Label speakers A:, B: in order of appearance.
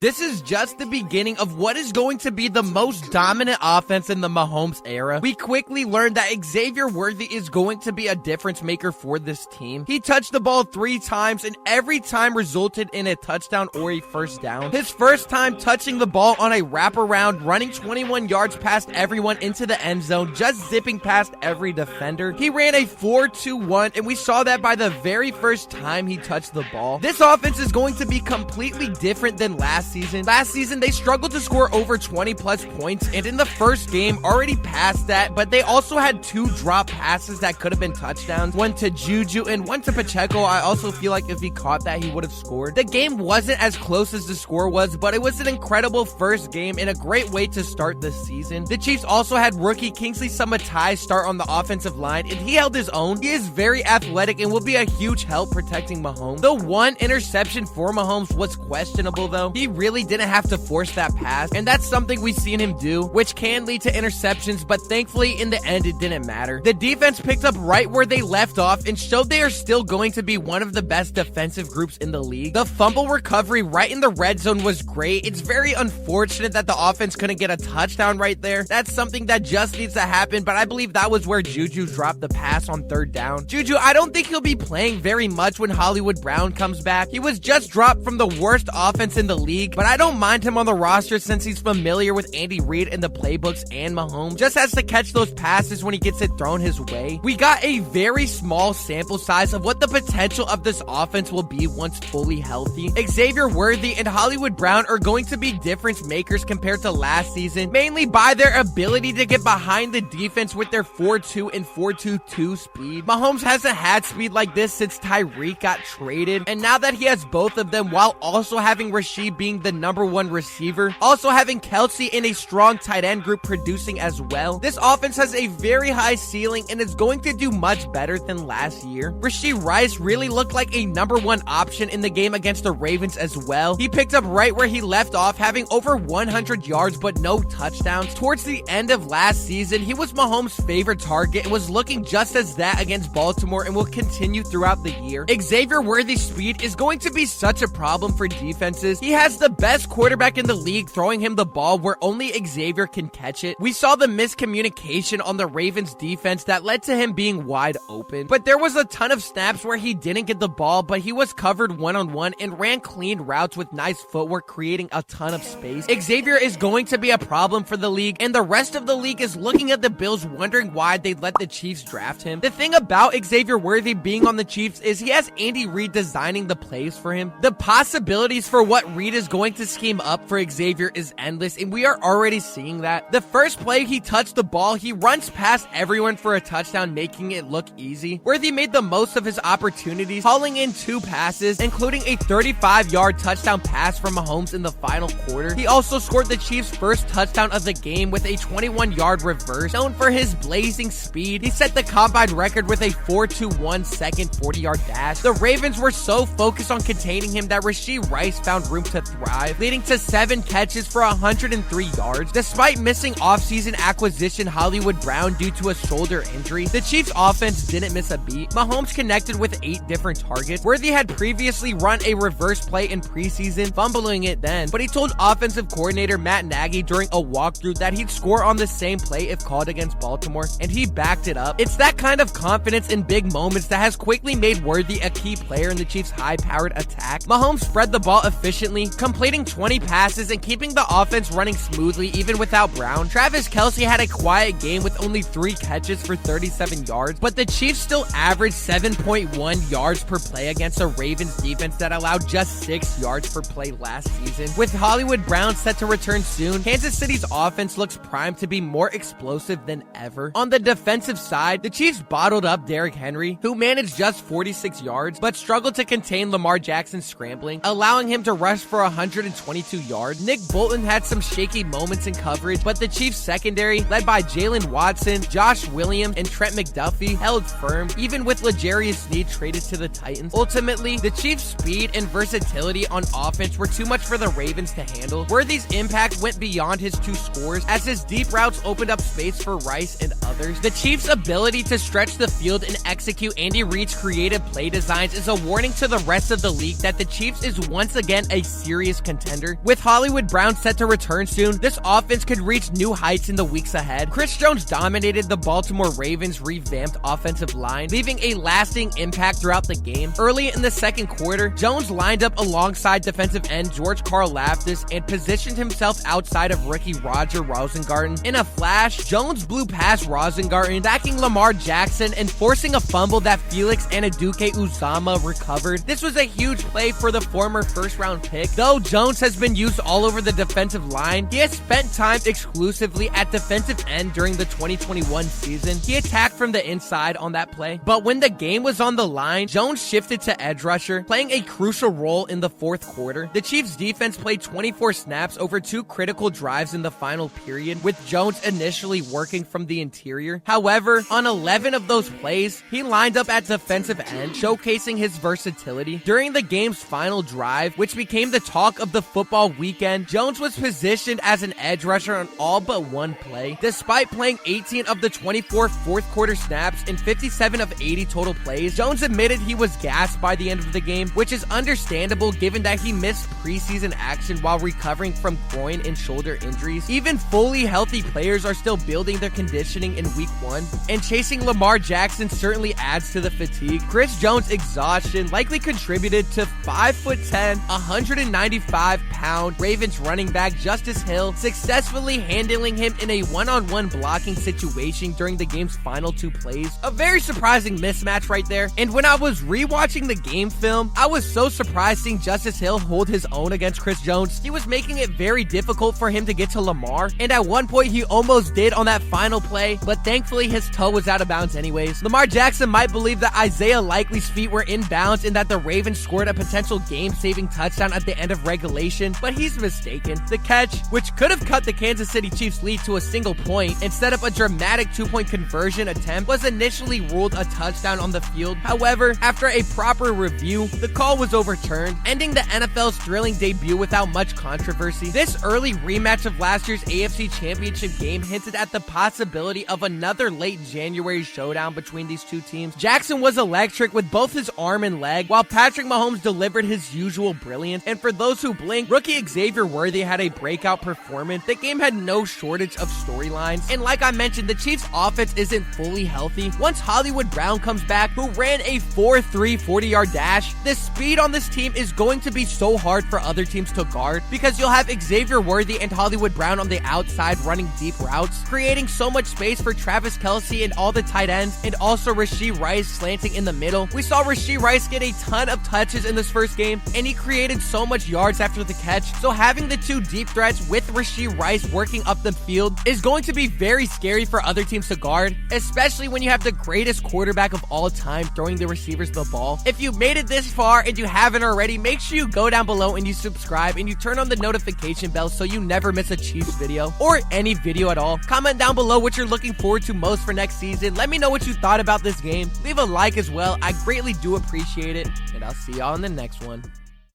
A: This is just the beginning of what is going to be the most dominant offense in the Mahomes era. We quickly learned that Xavier Worthy is going to be a difference maker for this team. He touched the ball 3 times and every time resulted in a touchdown or a first down. His first time touching the ball on a wraparound, running 21 yards past everyone into the end zone, just zipping past every defender. He ran a 4-2-1 and we saw that by the very first time he touched the ball. This offense is going to be completely different than last season. Last season, they struggled to score over 20 plus points, and in the first game, already passed that, but they also had 2 drop passes that could have been touchdowns, one to Juju and one to Pacheco. I also feel like if he caught that, he would have scored. The game wasn't as close as the score was, but it was an incredible first game and a great way to start the season. The Chiefs also had rookie Kingsley Sumatai start on the offensive line, and he held his own. He is very athletic and will be a huge help protecting Mahomes. The one interception for Mahomes was questionable, though. He really didn't have to force that pass, and that's something we've seen him do, which can lead to interceptions, but thankfully in the end it didn't matter. The defense picked up right where they left off and showed they are still going to be one of the best defensive groups in the league. The fumble recovery right in the red zone was great. It's very unfortunate that the offense couldn't get a touchdown right there. That's something that just needs to happen, but I believe that was where Juju dropped the pass on 3rd down. Juju, I don't think he'll be playing very much when Hollywood Brown comes back. He was just dropped from the worst offense in the league, but I don't mind him on the roster since he's familiar with Andy Reid and the playbooks and Mahomes. Just has to catch those passes when he gets it thrown his way. We got a very small sample size of what the potential of this offense will be once fully healthy. Xavier Worthy and Hollywood Brown are going to be difference makers compared to last season, mainly by their ability to get behind the defense with their 4-2 and 4-2-2 speed. Mahomes hasn't had speed like this since Tyreek got traded, and now that he has both of them while also having Rashid being the number 1 receiver, also having Kelsey in a strong tight end group producing as well, this offense has a very high ceiling and is going to do much better than last year. Rashid Rice really looked like a number 1 option in the game against the Ravens as well. He picked up right where he left off, having over 100 yards but no touchdowns. Towards the end of last season, he was Mahomes' favorite target and was looking just as that against Baltimore and will continue throughout the year. Xavier Worthy's speed is going to be such a problem for defenses. He has the best quarterback in the league throwing him the ball where only Xavier can catch it. We saw the miscommunication on the Ravens defense that led to him being wide open, but there was a ton of snaps where he didn't get the ball, but he was covered one-on-one and ran clean routes with nice footwork, creating a ton of space. Xavier is going to be a problem for the league, and the rest of the league is looking at the Bills wondering why they let the Chiefs draft him. The thing about Xavier Worthy being on the Chiefs is he has Andy Reid designing the plays for him. The possibilities for what Reid is going to scheme up for Xavier is endless, and we are already seeing that. The first play he touched the ball, he runs past everyone for a touchdown, making it look easy. Worthy made the most of his opportunities, hauling in 2 passes, including a 35-yard touchdown pass from Mahomes in the final quarter. He also scored the Chiefs' first touchdown of the game with a 21-yard reverse. Known for his blazing speed, he set the combine record with a 4-2-1 second 40-yard dash. The Ravens were so focused on containing him that Rashid Rice found room to thrive, leading to 7 catches for 103 yards. Despite missing offseason acquisition Hollywood Brown due to a shoulder injury, the Chiefs' offense didn't miss a beat. Mahomes connected with 8 different targets. Worthy had previously run a reverse play in preseason, fumbling it then, but he told offensive coordinator Matt Nagy during a walkthrough that he'd score on the same play if called against Baltimore, and he backed it up. It's that kind of confidence in big moments that has quickly made Worthy a key player in the Chiefs' high-powered attack. Mahomes spread the ball efficiently, completing 20 passes and keeping the offense running smoothly even without Brown. Travis Kelsey had a quiet game with only 3 catches for 37 yards, but the Chiefs still averaged 7.1 yards per play against a Ravens defense that allowed just 6 yards per play last season. With Hollywood Brown set to return soon, Kansas City's offense looks primed to be more explosive than ever. On the defensive side, the Chiefs bottled up Derrick Henry, who managed just 46 yards, but struggled to contain Lamar Jackson scrambling, allowing him to rush for 122 yards. Nick Bolton had some shaky moments in coverage, but the Chiefs secondary, led by Jalen Watson, Josh Williams, and Trent McDuffie, held firm, even with L'Jarius Sneed traded to the Titans. Ultimately, the Chiefs' speed and versatility on offense were too much for the Ravens to handle. Worthy's impact went beyond his 2 scores, as his deep routes opened up space for Rice and others. The Chiefs' ability to stretch the field and execute Andy Reid's creative play designs is a warning to the rest of the league that the Chiefs is once again a serious serious contender. With Hollywood Brown set to return soon, this offense could reach new heights in the weeks ahead. Chris Jones dominated the Baltimore Ravens' revamped offensive line, leaving a lasting impact throughout the game. Early in the second quarter, Jones lined up alongside defensive end George Karlaftis and positioned himself outside of rookie Roger Rosengarten. In a flash, Jones blew past Rosengarten, sacking Lamar Jackson and forcing a fumble that Felix Anudike-Uzomah recovered. This was a huge play for the former first-round pick. Though Jones has been used all over the defensive line, he has spent time exclusively at defensive end during the 2021 season. He attacked from the inside on that play, but when the game was on the line, Jones shifted to edge rusher, playing a crucial role in the fourth quarter. The Chiefs' defense played 24 snaps over 2 critical drives in the final period, with Jones initially working from the interior. However, on 11 of those plays, he lined up at defensive end, showcasing his versatility. During the game's final drive, which became the talk of the football weekend, Jones was positioned as an edge rusher on all but one play. Despite playing 18 of the 24 fourth quarter snaps in 57 of 80 total plays, Jones admitted he was gassed by the end of the game, which is understandable given that he missed preseason action while recovering from groin and shoulder injuries. Even fully healthy players are still building their conditioning in week 1, and chasing Lamar Jackson certainly adds to the fatigue. Chris Jones' exhaustion likely contributed to 5'10", 195-pound Ravens running back Justice Hill successfully handling him in a one-on-one blocking situation during the game's final 2 plays. A very surprising mismatch right there, and when I was rewatching the game film, I was so surprised seeing Justice Hill hold his own against Chris Jones. He was making it very difficult for him to get to Lamar, and at one point he almost did on that final play, but thankfully his toe was out of bounds anyways. Lamar Jackson might believe that Isaiah Likely's feet were in bounds and that the Ravens scored a potential game-saving touchdown at the end of regulation, but he's mistaken. The catch, which could have cut the Kansas City Chiefs lead to a single point and set up a dramatic 2-point conversion attempt, was initially ruled a touchdown on the field. However, after a proper review, the call was overturned, ending the NFL's thrilling debut without much controversy. This early rematch of last year's AFC Championship game hinted at the possibility of another late January showdown between these two teams. Jackson was electric with both his arm and leg, while Patrick Mahomes delivered his usual brilliance. And for those who blink, rookie Xavier had a breakout performance. The game had no shortage of storylines, and like I mentioned, the Chiefs' offense isn't fully healthy. Once Hollywood Brown comes back, who ran a 4.3 40-yard dash, the speed on this team is going to be so hard for other teams to guard, because you'll have Xavier and Hollywood Brown on the outside running deep routes, creating so much space for Travis Kelce and all the tight ends, and also Rashee Rice slanting in the middle. We saw Rashee Rice get a ton of touches in this first game, and he created so much yards after the catch, so having the 2 deep threats with Rashee Rice working up the field is going to be very scary for other teams to guard, especially when you have the greatest quarterback of all time throwing the receivers the ball. If you made it this far and you haven't already, make sure you go down below and you subscribe and you turn on the notification bell so you never miss a Chiefs video or any video at all. Comment down below what you're looking forward to most for next season. Let me know what you thought about this game. Leave a like as well. I greatly do appreciate it, and I'll see y'all in the next one.